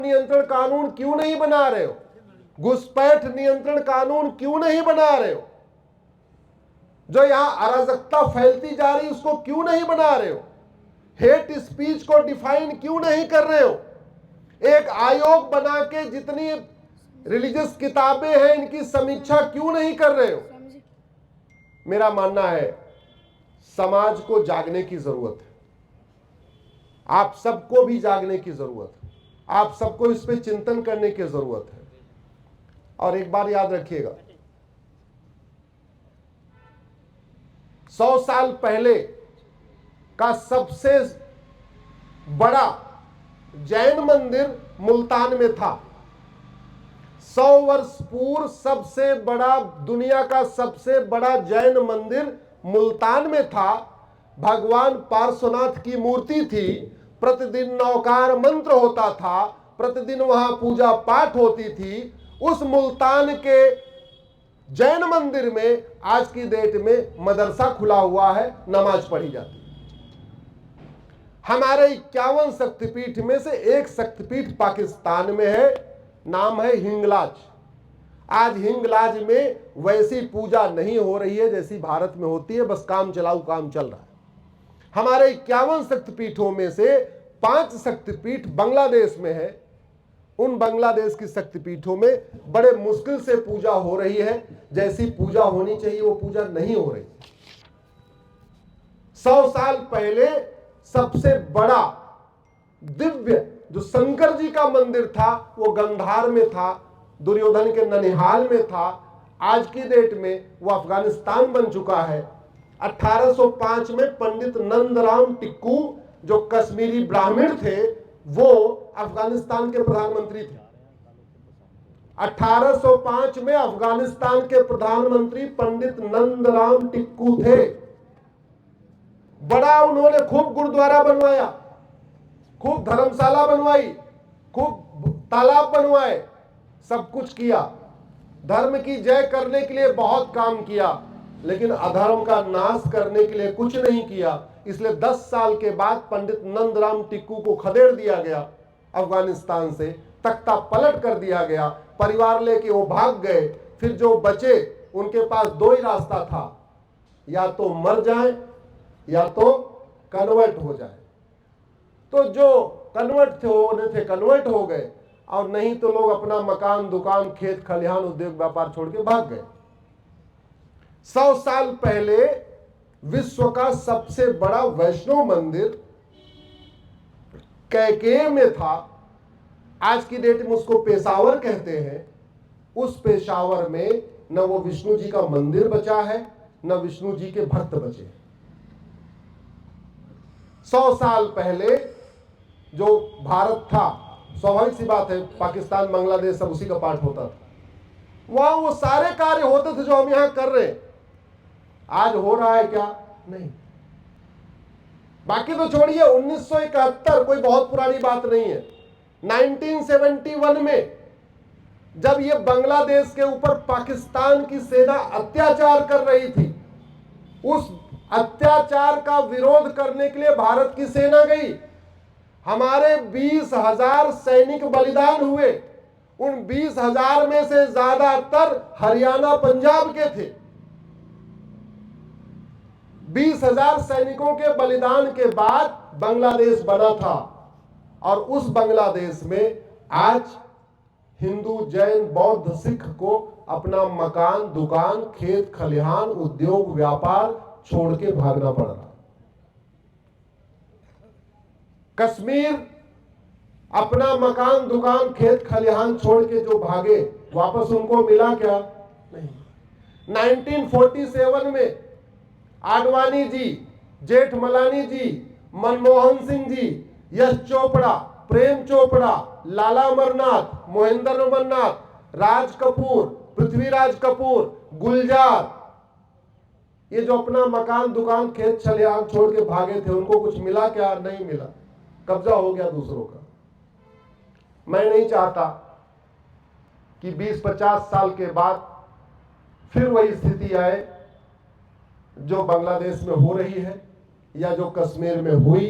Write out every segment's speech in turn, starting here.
नियंत्रण कानून क्यों नहीं बना रहे हो? घुसपैठ नियंत्रण कानून क्यों नहीं बना रहे हो? जो यहां अराजकता फैलती जा रही उसको क्यों नहीं बना रहे हो? हेट स्पीच को डिफाइन क्यों नहीं कर रहे हो? एक आयोग बना के जितनी रिलीजियस किताबें हैं इनकी समीक्षा क्यों नहीं कर रहे हो? मेरा मानना है समाज को जागने की जरूरत है, आप सबको भी जागने की जरूरत है, आप सबको इस पे चिंतन करने की जरूरत है। और एक बार याद रखिएगा, 100 साल पहले का सबसे बड़ा जैन मंदिर मुल्तान में था। 100 वर्ष पूर्व सबसे बड़ा, दुनिया का सबसे बड़ा जैन मंदिर मुल्तान में था। भगवान पार्श्वनाथ की मूर्ति थी, प्रतिदिन नौकार मंत्र होता था, प्रतिदिन वहां पूजा पाठ होती थी। उस मुल्तान के जैन मंदिर में आज की डेट में मदरसा खुला हुआ है, नमाज पढ़ी जाती है। हमारे 51 शक्तिपीठ में से एक शक्तिपीठ पाकिस्तान में है, नाम है हिंगलाज। आज हिंगलाज में वैसी पूजा नहीं हो रही है जैसी भारत में होती है, बस काम चलाऊ काम चल रहा है। हमारे 51 शक्तिपीठों में से 5 शक्तिपीठ बांग्लादेश में है। उन बांग्लादेश की शक्तिपीठों में बड़े मुश्किल से पूजा हो रही है, जैसी पूजा होनी चाहिए वो पूजा नहीं हो रही। 100 साल पहले सबसे बड़ा दिव्य जो शंकर जी का मंदिर था वो गंधार में था, दुर्योधन के ननिहाल में था। आज की डेट में वो अफगानिस्तान बन चुका है। 1805 में पंडित नंदराम टिक्कू जो कश्मीरी ब्राह्मण थे वो अफगानिस्तान के प्रधानमंत्री थे। 1805 में अफगानिस्तान के प्रधानमंत्री पंडित नंदराम टिक्कू थे। बड़ा उन्होंने खूब गुरुद्वारा बनवाया, खूब धर्मशाला बनवाई, खूब तालाब बनवाए, सब कुछ किया। धर्म की जय करने के लिए बहुत काम किया, लेकिन अधर्म का नाश करने के लिए कुछ नहीं किया। इसलिए 10 साल के बाद पंडित नंदराम टिक्कू को खदेड़ दिया गया अफगानिस्तान से, तख्ता पलट कर दिया गया, परिवार लेके वो भाग गए। फिर जो बचे उनके पास 2 ही रास्ता था, या तो मर जाए या तो कन्वर्ट हो जाए। तो जो कन्वर्ट थे कन्वर्ट हो गए, और नहीं तो लोग अपना मकान, दुकान, खेत खलिहान, उद्योग व्यापार छोड़ के भाग गए। 100 साल पहले विश्व का सबसे बड़ा वैष्णव मंदिर कैके में था। आज की डेट में उसको पेशावर कहते हैं। उस पेशावर में न वो विष्णु जी का मंदिर बचा है, न विष्णु जी के भक्त बचे। 100 साल पहले जो भारत था, स्वाभाविक सी बात है पाकिस्तान, बांग्लादेश सब उसी का पार्ट होता था, वहां वो सारे कार्य होते थे जो हम यहां कर रहे हैं। आज हो रहा है क्या? नहीं। बाकी तो छोड़िए, 1971 कोई बहुत पुरानी बात नहीं है। 1971 में जब ये बांग्लादेश के ऊपर पाकिस्तान की सेना अत्याचार कर रही थी, उस अत्याचार का विरोध करने के लिए भारत की सेना गई। हमारे 20,000 सैनिक बलिदान हुए। उन 20,000 में से ज्यादातर हरियाणा, पंजाब के थे। 20,000 सैनिकों के बलिदान के बाद बांग्लादेश बना था, और उस बांग्लादेश में आज हिंदू, जैन, बौद्ध, सिख को अपना मकान, दुकान, खेत खलिहान, उद्योग व्यापार छोड़ के भागना पड़ रहा। कश्मीर अपना मकान, दुकान, खेत खलिहान छोड़ के जो भागे, वापस उनको मिला क्या? नहीं। 1947 में आडवाणी जी, जेठमलानी जी, मनमोहन सिंह जी, यश चोपड़ा, प्रेम चोपड़ा, लाला अमरनाथ, मोहिंदर अमरनाथ, राज कपूर, पृथ्वीराज कपूर, गुलजार, ये जो अपना मकान, दुकान, खेत खलिहान छोड़ के भागे थे, उनको कुछ मिला क्या? नहीं मिला। कब्जा हो गया दूसरों का। मैं नहीं चाहता कि 20-50 साल के बाद फिर वही स्थिति आए जो बांग्लादेश में हो रही है, या जो कश्मीर में हुई,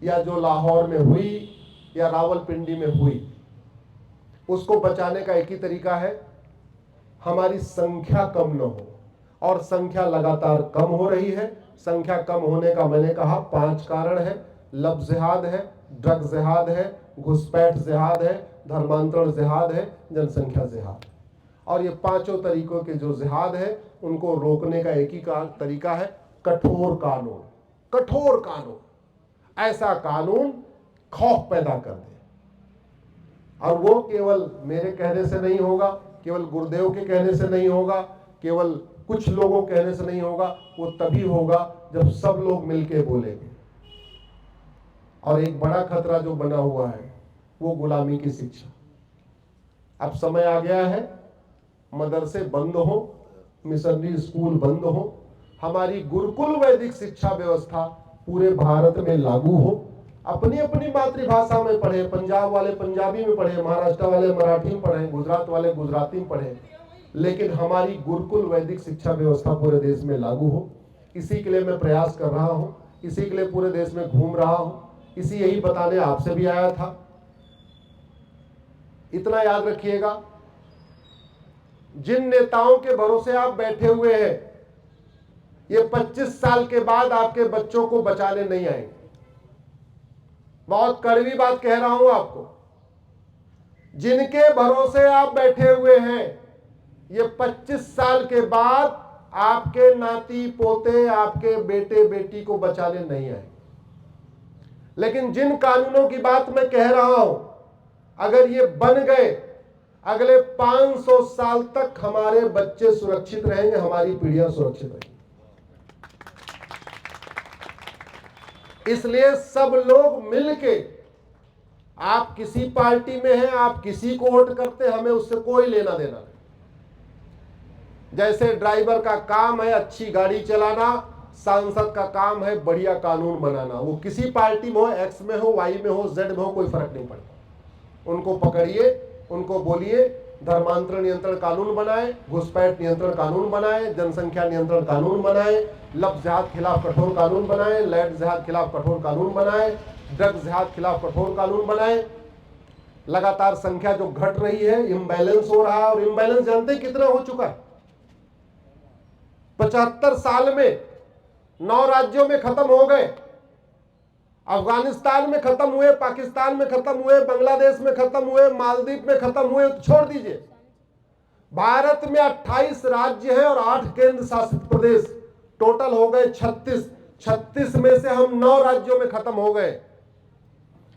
या जो लाहौर में हुई, या रावलपिंडी में हुई। उसको बचाने का एक ही तरीका है, हमारी संख्या कम न हो, और संख्या लगातार कम हो रही है। संख्या कम होने का मैंने कहा 5 कारण है। लब जिहाद है, ड्रग जिहाद है, घुसपैठ जिहाद है, धर्मांतरण जिहाद है, जनसंख्या जिहाद। और ये 5 तरीकों के जो जिहाद है उनको रोकने का एक ही तरीका है, कठोर कानून। कठोर कानून, ऐसा कानून खौफ पैदा कर दे। और वो केवल मेरे कहने से नहीं होगा, केवल गुरुदेव के कहने से नहीं होगा, केवल कुछ लोगों के कहने से नहीं होगा, वो तभी होगा जब सब लोग मिलके बोलेंगे। और एक बड़ा खतरा जो बना हुआ है वो गुलामी की शिक्षा। अब समय आ गया है मदरसे बंद हो, मिशनरी स्कूल बंद हो, हमारी गुरुकुल वैदिक शिक्षा व्यवस्था पूरे भारत में लागू हो। अपनी अपनी मातृभाषा में पढ़े, पंजाब वाले पंजाबी में पढ़े, महाराष्ट्र वाले मराठी में पढ़े, गुजरात वाले गुजराती में पढ़े, लेकिन हमारी गुरुकुल वैदिक शिक्षा व्यवस्था पूरे देश में लागू हो। इसी के लिए मैं प्रयास कर रहा हूं, इसी के लिए पूरे देश में घूम रहा हूं, इसी यही बताने आपसे भी आया था। इतना याद रखिएगा, जिन नेताओं के भरोसे आप बैठे हुए हैं, ये 25 साल के बाद आपके बच्चों को बचाने नहीं आएंगे। बहुत कड़वी बात कह रहा हूं आपको। जिनके भरोसे आप बैठे हुए हैं, ये 25 साल के बाद आपके नाती पोते, आपके बेटे बेटी को बचाने नहीं आएंगे। लेकिन जिन कानूनों की बात मैं कह रहा हूं, अगर ये बन गए, अगले 500 साल तक हमारे बच्चे सुरक्षित रहेंगे, हमारी पीढ़ियां सुरक्षित रहेंगी। इसलिए सब लोग मिलके, आप किसी पार्टी में हैं, आप किसी को वोट करते, हमें उससे कोई लेना देना नहीं। जैसे ड्राइवर का काम है अच्छी गाड़ी चलाना, सांसद का काम है बढ़िया कानून बनाना। वो किसी पार्टी में हो, एक्स में हो, वाई में हो, जेड में हो, कोई फर्क नहीं पड़ता। उनको पकड़िए, उनको बोलिए धर्मांतरण नियंत्रण कानून बनाए, घुसपैठ नियंत्रण कानून बनाए, जनसंख्या नियंत्रण कानून बनाए, लब जिहाद खिलाफ कठोर कानून बनाए, लैंड जिहाद खिलाफ कठोर कानून बनाए, ड्रग जिहाद खिलाफ कठोर कानून बनाए। लगातार संख्या जो घट रही है, इम्बैलेंस हो रहा है, और इम्बैलेंस जानते कितना हो चुका है? 75 साल में 9 राज्यों में खत्म हो गए। अफगानिस्तान में खत्म हुए, पाकिस्तान में खत्म हुए, बांग्लादेश में खत्म हुए, मालदीव में खत्म हुए, तो छोड़ दीजिए। भारत में 28 राज्य हैं और 8 केंद्र शासित प्रदेश, टोटल हो गए 36। 36 में से हम 9 राज्यों में खत्म हो गए,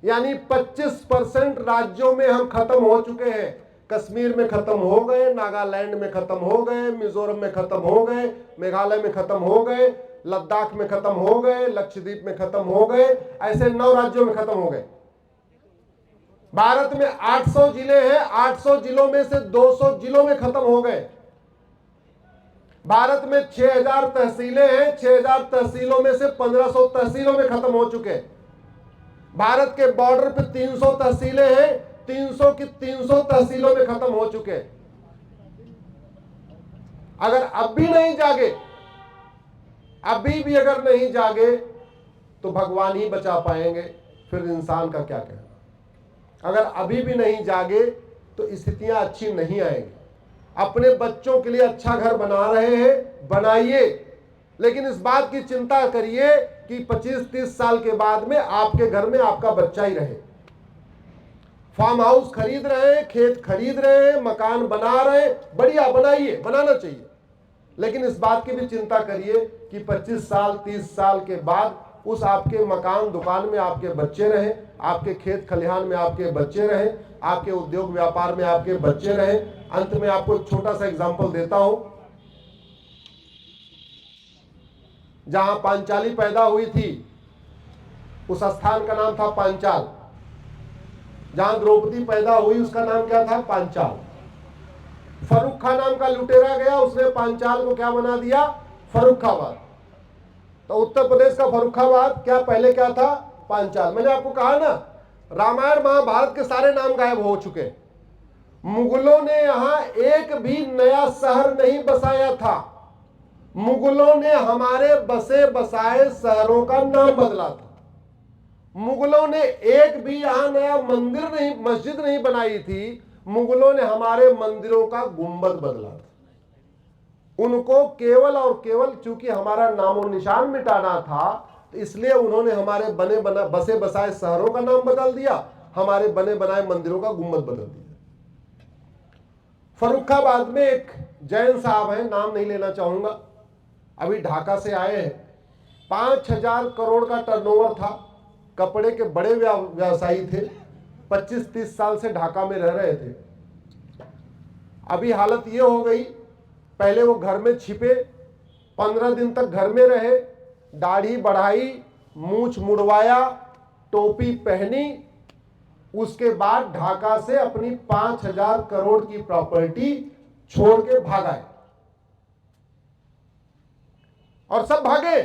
यानी 25% राज्यों में हम खत्म हो चुके हैं। कश्मीर में खत्म हो गए, नागालैंड में खत्म हो गए, मिजोरम में खत्म हो गए, मेघालय में खत्म हो गए, लद्दाख में खत्म हो गए, लक्षद्वीप में खत्म हो गए, ऐसे 9 राज्यों में खत्म हो गए। भारत में 800 जिले हैं, 800 जिलों में से 200 जिलों में खत्म हो गए। भारत में 6000 तहसीलें हैं, 6000 तहसीलों में से 1500 तहसीलों में खत्म हो चुके। भारत के बॉर्डर पे 300 तहसीलें हैं, 300 की 300 तहसीलों में खत्म हो चुके। अगर अब भी नहीं जागे, अभी भी अगर नहीं जागे, तो भगवान ही बचा पाएंगे, फिर इंसान का क्या कहना। अगर अभी भी नहीं जागे तो स्थितियां अच्छी नहीं आएंगी। अपने बच्चों के लिए अच्छा घर बना रहे हैं, बनाइए, लेकिन इस बात की चिंता करिए कि 25-30 साल के बाद में आपके घर में आपका बच्चा ही रहे। फार्म हाउस खरीद रहे हैं, खेत खरीद रहे हैं, मकान बना रहे हैं, बढ़िया बनाइए, बनाना चाहिए, लेकिन इस बात की भी चिंता करिए कि 25 साल 30 साल के बाद उस आपके मकान दुकान में आपके बच्चे रहें, आपके खेत खलिहान में आपके बच्चे रहें, आपके उद्योग व्यापार में आपके बच्चे रहें। अंत में आपको एक छोटा सा एग्जाम्पल देता हूं। जहां पांचाली पैदा हुई थी, उस स्थान का नाम था पांचाल। जहां द्रौपदी पैदा हुई उसका नाम क्या था? पांचाल। फर्रुख खान नाम का लुटेरा गया, उसने पांचाल को क्या बना दिया? फर्रुखाबाद। तो उत्तर प्रदेश का फर्रुखाबाद क्या पहले क्या था? पांचाल। मैंने आपको कहा ना, रामायण महाभारत के सारे नाम गायब हो चुके। मुगलों ने यहां एक भी नया शहर नहीं बसाया था। मुगलों ने हमारे बसे बसाए शहरों का नाम बदला था। मुगलों ने एक भी यहां नया मंदिर नहीं, मस्जिद नहीं बनाई थी। मुगलों ने हमारे मंदिरों का गुंबद बदला था। उनको केवल और केवल चूंकि हमारा नामो निशान मिटाना था, तो इसलिए उन्होंने हमारे बसे बसाए शहरों का नाम बदल दिया, हमारे बने बनाए मंदिरों का गुंबद बदल दिया। फर्रुखाबाद में एक जैन साहब हैं, नाम नहीं लेना चाहूंगा, अभी ढाका से आए हैं। 5,000 करोड़ का टर्नओवर था, कपड़े के बड़े व्यवसायी थे, 25-30 साल से ढाका में रह रहे थे। अभी हालत ये हो गई, पहले वो घर में छिपे, 15 दिन तक घर में रहे, दाढ़ी बढ़ाई, मूछ मुड़वाया, टोपी पहनी, उसके बाद ढाका से अपनी 5,000 करोड़ की प्रॉपर्टी छोड़ के भाग आए और सब भागे।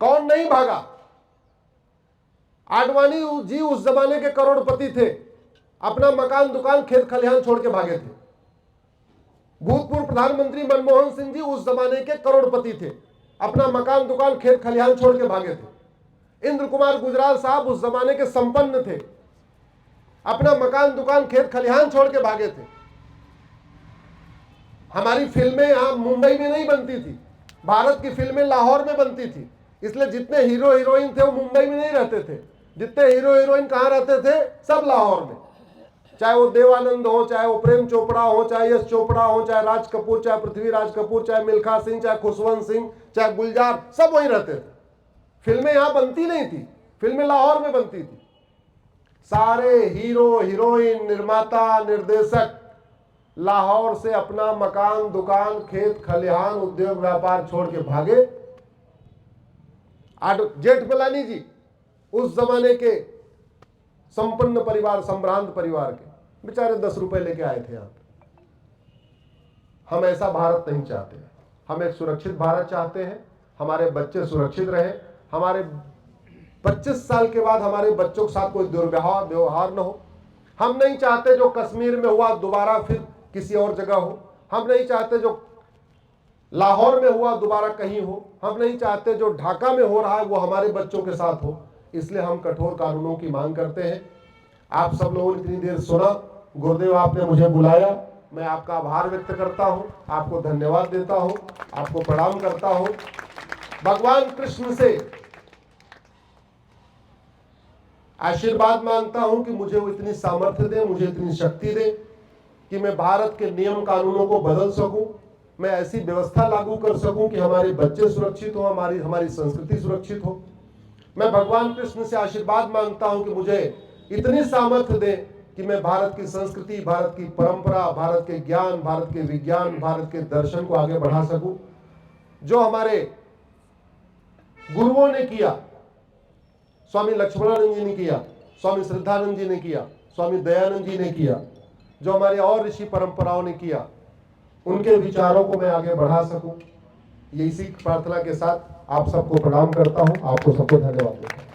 कौन नहीं भागा? आडवाणी जी उस जमाने के करोड़पति थे, अपना मकान दुकान खेत खलिहान छोड़ के भागे थे। भूतपूर्व प्रधानमंत्री मनमोहन सिंह जी उस जमाने के करोड़पति थे, अपना मकान दुकान खेत खलिहान छोड़ के भागे थे। इंद्र कुमार गुजराल साहब उस जमाने के संपन्न थे, अपना मकान दुकान खेत खलिहान छोड़ के भागे थे। हमारी फिल्में यहां मुंबई में नहीं बनती थी, भारत की फिल्में लाहौर में बनती थी, इसलिए जितने हीरो हीरोइन थे वो मुंबई में नहीं रहते थे। जितने हीरो हीरोइन कहां रहते थे? सब लाहौर में। चाहे वो देवानंद हो, चाहे वो प्रेम चोपड़ा हो, चाहे यश चोपड़ा हो, चाहे राज कपूर, चाहे पृथ्वीराज कपूर, चाहे मिल्खा सिंह, चाहे खुशवंत सिंह, चाहे गुलजार, सब वहीं रहते थे। फिल्में यहां बनती नहीं थी, फिल्में लाहौर में बनती थी। सारे हीरो हीरोइन, निर्माता, निर्देशक लाहौर से अपना मकान दुकान खेत खलिहान उद्योग व्यापार छोड़ के भागे। जेठमलानी जी उस जमाने के संपन्न परिवार, संभ्रांत परिवार के, बेचारे 10 रुपए लेके आए थे यहां पे। हम ऐसा भारत नहीं चाहते, हम एक सुरक्षित भारत चाहते हैं। हमारे बच्चे सुरक्षित रहे, हमारे 25 साल के बाद हमारे बच्चों के साथ कोई दुर्व्यवहार न हो। हम नहीं चाहते जो कश्मीर में हुआ दोबारा फिर किसी और जगह हो। हम नहीं चाहते जो लाहौर में हुआ दोबारा कहीं हो। हम नहीं चाहते जो ढाका में हो रहा है वो हमारे बच्चों के साथ हो। इसलिए हम कठोर कानूनों की मांग करते हैं। आप सब लोगों ने इतनी देर सुना, गुरुदेव आपने मुझे बुलाया, मैं आपका आभार व्यक्त करता हूं, आपको धन्यवाद देता हूं, आपको प्रणाम करता हूं। भगवान कृष्ण से आशीर्वाद मांगता हूं कि मुझे वो इतनी सामर्थ्य दे, मुझे इतनी शक्ति दे कि मैं भारत के नियम कानूनों को बदल सकूं, मैं ऐसी व्यवस्था लागू कर सकूं कि हमारे बच्चे सुरक्षित हो, हमारी संस्कृति सुरक्षित हो। मैं भगवान कृष्ण से आशीर्वाद मांगता हूं कि मुझे इतनी सामर्थ्य दे कि मैं भारत की संस्कृति, भारत की परंपरा, भारत के ज्ञान, भारत के विज्ञान, भारत के दर्शन को आगे बढ़ा सकूं। जो हमारे गुरुओं ने किया, स्वामी लक्ष्मणानंद जी ने किया, स्वामी श्रद्धानंद जी ने किया, स्वामी दयानंद जी ने किया, जो हमारे और ऋषि परंपराओं ने किया, उनके विचारों को मैं आगे बढ़ा सकूं। ये इसी प्रार्थना के साथ आप सबको प्रणाम करता हूं, आपको सबको धन्यवाद देता हूं।